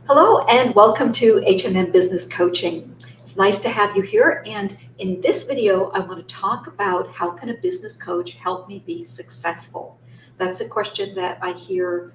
Hello and welcome to HMM Business Coaching. It's nice to have you here, and in this video I want to talk about how can a business coach help me be successful. That's a question that I hear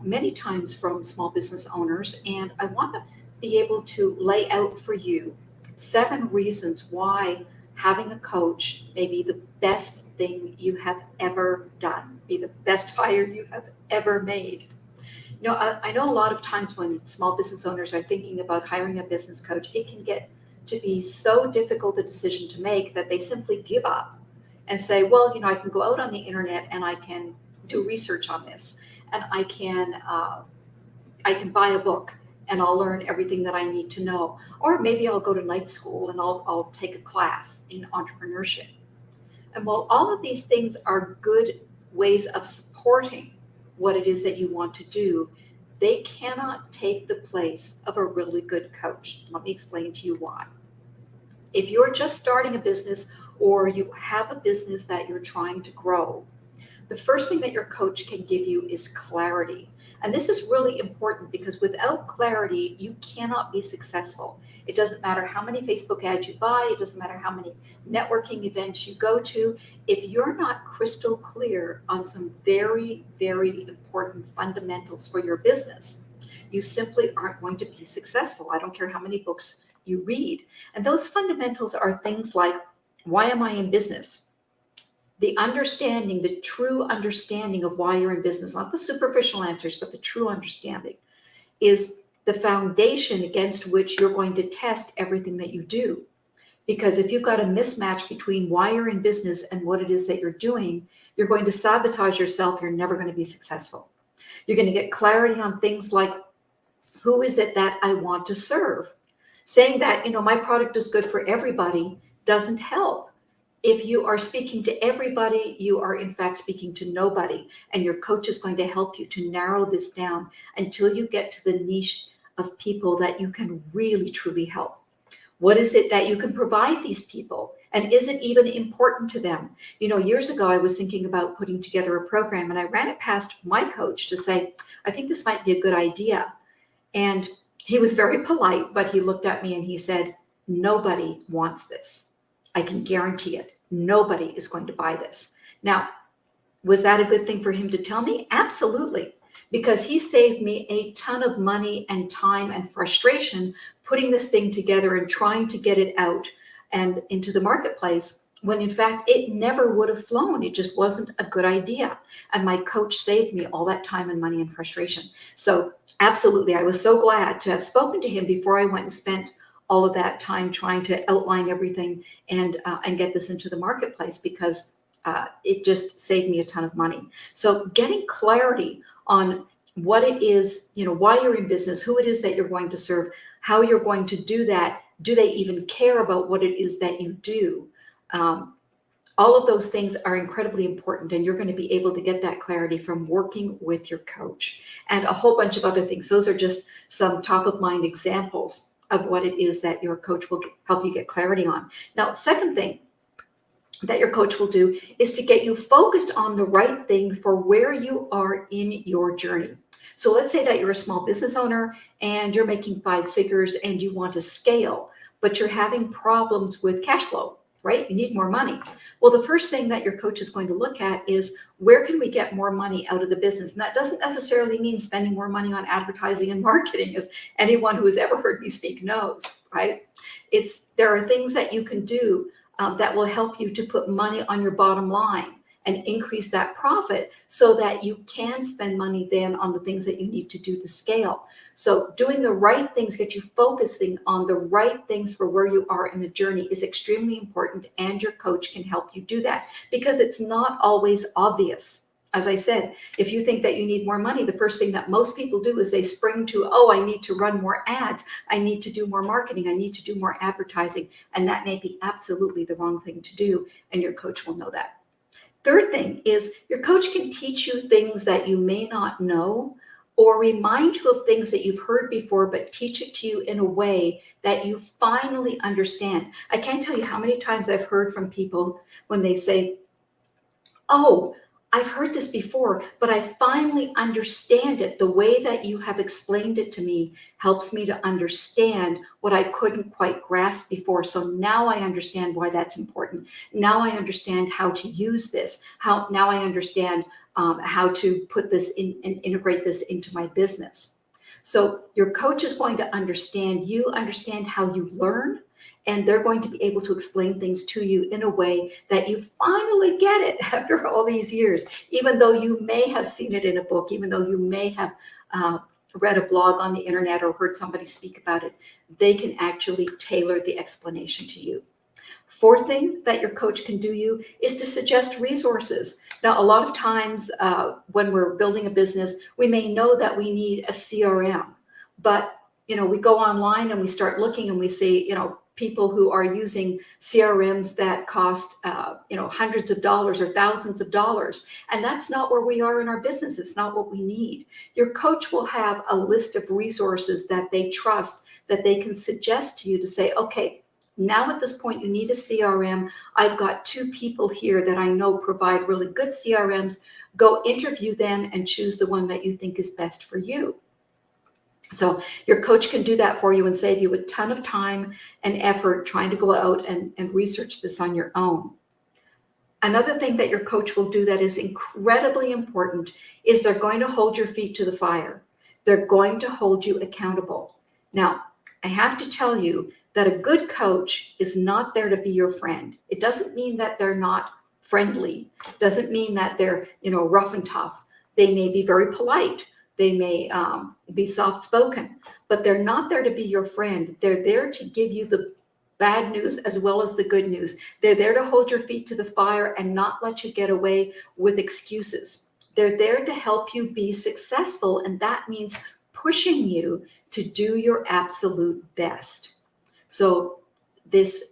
many times from small business owners, and I want to be able to lay out for you 7 reasons why having a coach may be the best thing you have ever done, be the best hire you have ever made. I know a lot of times when small business owners are thinking about hiring a business coach, it can get to be so difficult a decision to make that they simply give up and say, well, I can go out on the internet and I can do research on this, and I can buy a book and I'll learn everything that I need to know, or maybe I'll go to night school and I'll take a class in entrepreneurship. And while all of these things are good ways of supporting what it is that you want to do, they cannot take the place of a really good coach. Let me explain to you why. If you're just starting a business or you have a business that you're trying to grow, the first thing that your coach can give you is clarity. And this is really important because without clarity, you cannot be successful. It doesn't matter how many Facebook ads you buy, it doesn't matter how many networking events you go to. If you're not crystal clear on some very, very important fundamentals for your business, you simply aren't going to be successful. I don't care how many books you read. And those fundamentals are things like, why am I in business? The understanding, the true understanding of why you're in business, not the superficial answers, but the true understanding, is the foundation against which you're going to test everything that you do. Because if you've got a mismatch between why you're in business and what it is that you're doing, you're going to sabotage yourself. You're never going to be successful. You're going to get clarity on things like, who is it that I want to serve? Saying that, my product is good for everybody doesn't help. If you are speaking to everybody, you are in fact speaking to nobody. And your coach is going to help you to narrow this down until you get to the niche of people that you can really, truly help. What is it that you can provide these people? And is it even important to them? Years ago, I was thinking about putting together a program and I ran it past my coach to say, I think this might be a good idea. And he was very polite, but he looked at me and he said, nobody wants this. I can guarantee it. Nobody is going to buy this. Now, was that a good thing for him to tell me? Absolutely. Because he saved me a ton of money and time and frustration putting this thing together and trying to get it out and into the marketplace when in fact it never would have flown. It just wasn't a good idea. And my coach saved me all that time and money and frustration. So absolutely, I was so glad to have spoken to him before I went and spent all of that time trying to outline everything and get this into the marketplace, because it just saved me a ton of money. So getting clarity on what it is, why you're in business, who it is that you're going to serve, how you're going to do that, do they even care about what it is that you do? All of those things are incredibly important, and you're going to be able to get that clarity from working with your coach and a whole bunch of other things. Those are just some top of mind examples of what it is that your coach will help you get clarity on. Now, second thing that your coach will do is to get you focused on the right things for where you are in your journey. So let's say that you're a small business owner and you're making 5 figures and you want to scale, but you're having problems with cash flow, right? You need more money. Well, the first thing that your coach is going to look at is, where can we get more money out of the business? And that doesn't necessarily mean spending more money on advertising and marketing, as anyone who has ever heard me speak knows, right? There are things that you can do that will help you to put money on your bottom line and increase that profit so that you can spend money then on the things that you need to do to scale. So doing the right things, get you focusing on the right things for where you are in the journey is extremely important, and your coach can help you do that because it's not always obvious. As I said, if you think that you need more money, the first thing that most people do is they spring to, I need to run more ads. I need to do more marketing. I need to do more advertising. And that may be absolutely the wrong thing to do. And your coach will know that. Third thing is, your coach can teach you things that you may not know, or remind you of things that you've heard before, but teach it to you in a way that you finally understand. I can't tell you how many times I've heard from people when they say, I've heard this before, but I finally understand it. The way that you have explained it to me helps me to understand what I couldn't quite grasp before. So now I understand why that's important. Now I understand how to use this. Now I understand how to put this in and integrate this into my business. So your coach is going to understand you, understand how you learn, and they're going to be able to explain things to you in a way that you finally get it after all these years, even though you may have seen it in a book, even though you may have read a blog on the internet or heard somebody speak about it. They can actually tailor the explanation to you. Fourth thing that your coach can do you is to suggest resources. Now, a lot of times when we're building a business, we may know that we need a CRM, but we go online and we start looking and we see, people who are using CRMs that cost, hundreds of dollars or thousands of dollars. And that's not where we are in our business. It's not what we need. Your coach will have a list of resources that they trust that they can suggest to you to say, okay, now at this point, you need a CRM. I've got 2 people here that I know provide really good CRMs. Go interview them and choose the one that you think is best for you. So your coach can do that for you and save you a ton of time and effort trying to go out and research this on your own. Another thing that your coach will do that is incredibly important is they're going to hold your feet to the fire. They're going to hold you accountable. Now, I have to tell you that a good coach is not there to be your friend. It doesn't mean that they're not friendly. It doesn't mean that they're, rough and tough. They may be very polite. They may be soft-spoken, but they're not there to be your friend. They're there to give you the bad news as well as the good news. They're there to hold your feet to the fire and not let you get away with excuses. They're there to help you be successful, and that means pushing you to do your absolute best. So this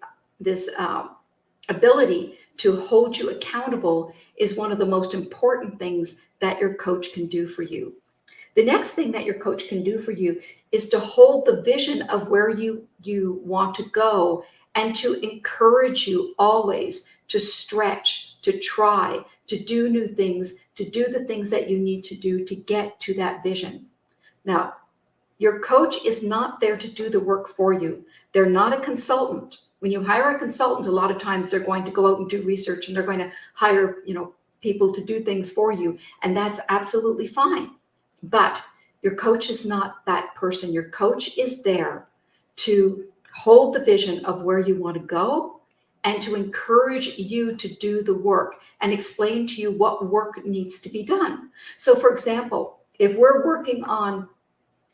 ability to hold you accountable is one of the most important things that your coach can do for you. The next thing that your coach can do for you is to hold the vision of where you want to go and to encourage you always to stretch, to try, to do new things, to do the things that you need to do to get to that vision. Now, your coach is not there to do the work for you. They're not a consultant. When you hire a consultant, a lot of times they're going to go out and do research and they're going to hire, people to do things for you. And that's absolutely fine. But your coach is not that person. Your coach is there to hold the vision of where you want to go and to encourage you to do the work and explain to you what work needs to be done. So, for example, if we're working on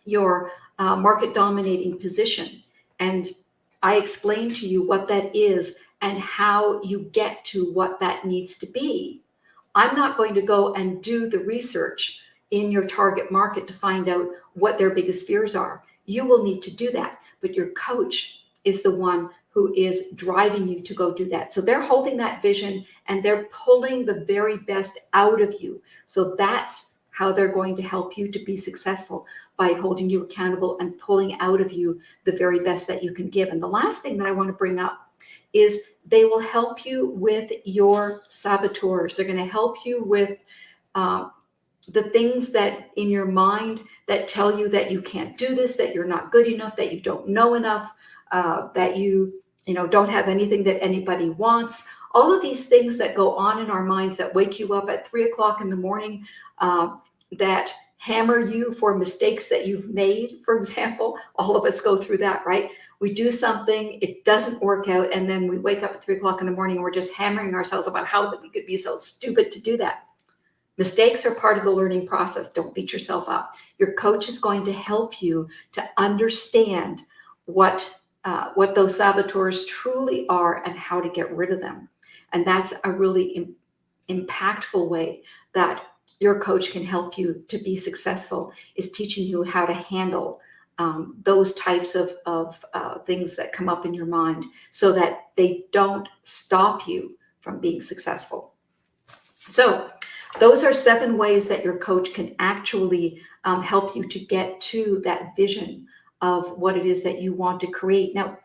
your market dominating position and I explain to you what that is and how you get to what that needs to be, I'm not going to go and do the research in your target market to find out what their biggest fears are. You will need to do that, but your coach is the one who is driving you to go do that. So they're holding that vision and they're pulling the very best out of you. So that's how they're going to help you to be successful, by holding you accountable and pulling out of you the very best that you can give. And the last thing that I want to bring up is they will help you with your saboteurs. They're going to help you with the things that in your mind that tell you that you can't do this, that you're not good enough, that you don't know enough, that you don't have anything that anybody wants. All of these things that go on in our minds that wake you up at 3 o'clock in the morning, that hammer you for mistakes that you've made. For example, all of us go through that, right? We do something, it doesn't work out, and then we wake up at 3 o'clock in the morning and we're just hammering ourselves about how we could be so stupid to do that. Mistakes are part of the learning process. Don't beat yourself up. Your coach is going to help you to understand what those saboteurs truly are and how to get rid of them. And that's a really impactful way that your coach can help you to be successful, is teaching you how to handle those types of things that come up in your mind so that they don't stop you from being successful. So those are 7 ways that your coach can actually help you to get to that vision of what it is that you want to create. Now,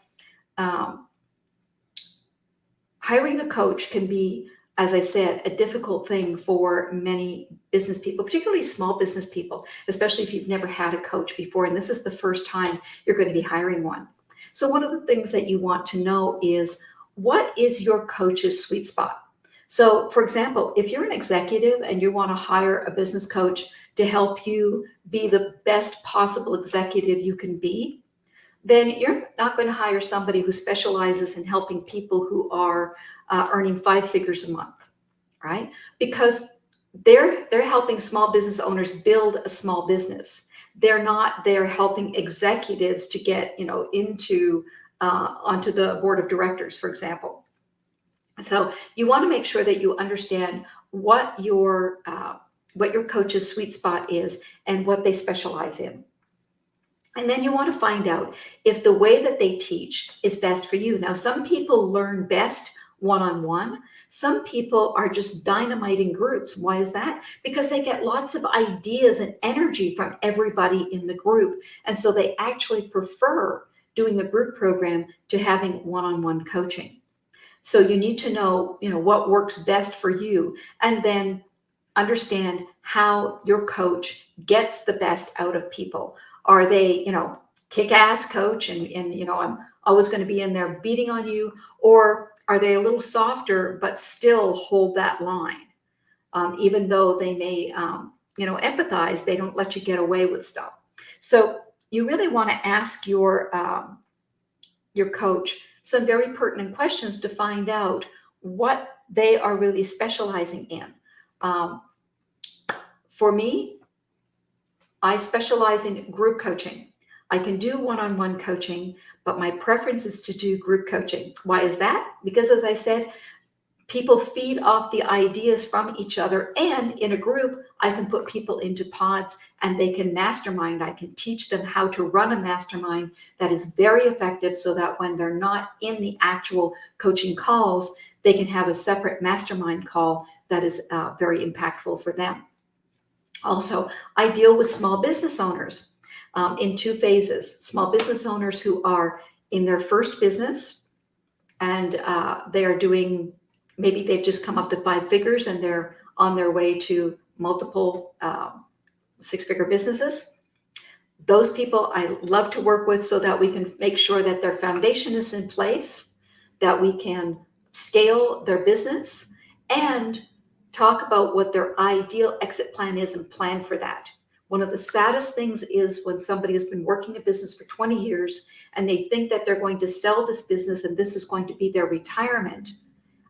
hiring a coach can be as I said, a difficult thing for many business people, particularly small business people, especially if you've never had a coach before, and this is the first time you're going to be hiring one. So one of the things that you want to know is, what is your coach's sweet spot? So for example, if you're an executive and you want to hire a business coach to help you be the best possible executive you can be, then you're not going to hire somebody who specializes in helping people who are earning 5 figures a month, right? Because they're helping small business owners build a small business. They're helping executives to get into onto the board of directors, for example. So you want to make sure that you understand what your coach's sweet spot is and what they specialize in. And then you want to find out if the way that they teach is best for you. Now, some people learn best one-on-one. Some people are just dynamite in groups. Why is that? Because they get lots of ideas and energy from everybody in the group. And so they actually prefer doing a group program to having one-on-one coaching. So you need to know, what works best for you, and then understand how your coach gets the best out of people. Are they, kick-ass coach and I'm always going to be in there beating on you, or are they a little softer but still hold that line? Even though they may, empathize, they don't let you get away with stuff. So you really want to ask your coach some very pertinent questions to find out what they are really specializing in. For me, I specialize in group coaching. I can do one-on-one coaching, but my preference is to do group coaching. Why is that? Because, as I said, people feed off the ideas from each other, and in a group, I can put people into pods and they can mastermind. I can teach them how to run a mastermind that is very effective, so that when they're not in the actual coaching calls, they can have a separate mastermind call that is very impactful for them. Also, I deal with small business owners in 2 phases. Small business owners who are in their first business, and they are doing, maybe they've just come up to 5 figures and they're on their way to multiple 6-figure businesses. Those people I love to work with, so that we can make sure that their foundation is in place, that we can scale their business, and talk about what their ideal exit plan is and plan for that. One of the saddest things is when somebody has been working a business for 20 years and they think that they're going to sell this business and this is going to be their retirement.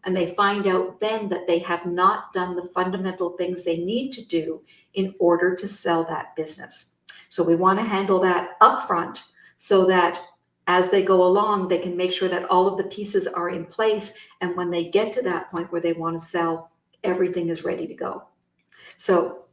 And they find out then that they have not done the fundamental things they need to do in order to sell that business. So we want to handle that upfront, so that as they go along, they can make sure that all of the pieces are in place. And when they get to that point where they want to sell, everything is ready to go. So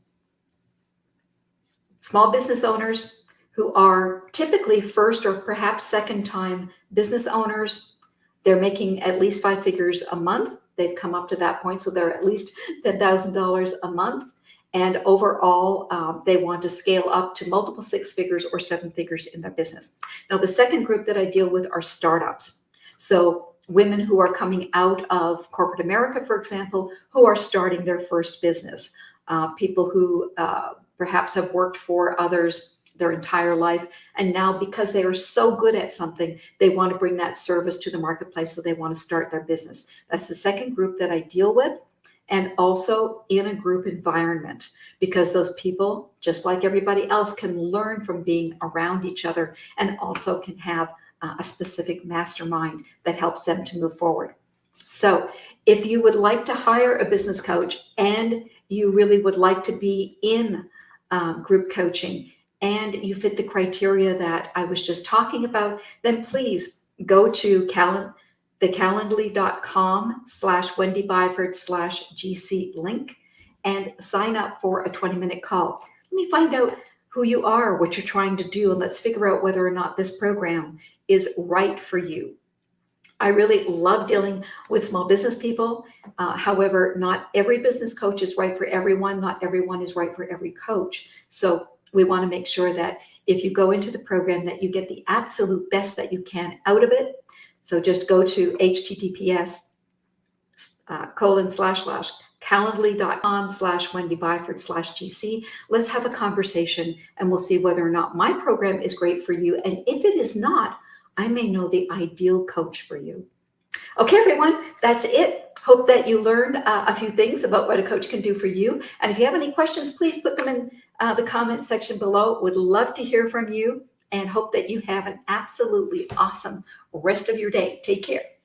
small business owners who are typically first or perhaps second time business owners, they're making at least 5 figures a month. They've come up to that point, so they're at least $10,000 a month. And overall, they want to scale up to multiple 6 figures or 7 figures in their business. Now, the second group that I deal with are startups. So women who are coming out of corporate America, for example, who are starting their first business. People who perhaps have worked for others their entire life, and now because they are so good at something, they want to bring that service to the marketplace, so they want to start their business. That's the second group that I deal with, and also in a group environment, because those people, just like everybody else, can learn from being around each other, and also can have a specific mastermind that helps them to move forward. So if you would like to hire a business coach and you really would like to be in group coaching, and you fit the criteria that I was just talking about, then please go to thecalendly.com/Wendy Byford/GC link and sign up for a 20-minute call. Let me find out who you are, what you're trying to do, and let's figure out whether or not this program is right for you. I really love dealing with small business people. However, not every business coach is right for everyone. Not everyone is right for every coach. So we want to make sure that if you go into the program, that you get the absolute best that you can out of it. So just go to calendly.com/Wendy Byford/GC. Let's have a conversation and we'll see whether or not my program is great for you. And if it is not, I may know the ideal coach for you. Okay, everyone, that's it. Hope that you learned a few things about what a coach can do for you. And if you have any questions, please put them in the comment section below. Would love to hear from you and hope that you have an absolutely awesome rest of your day. Take care.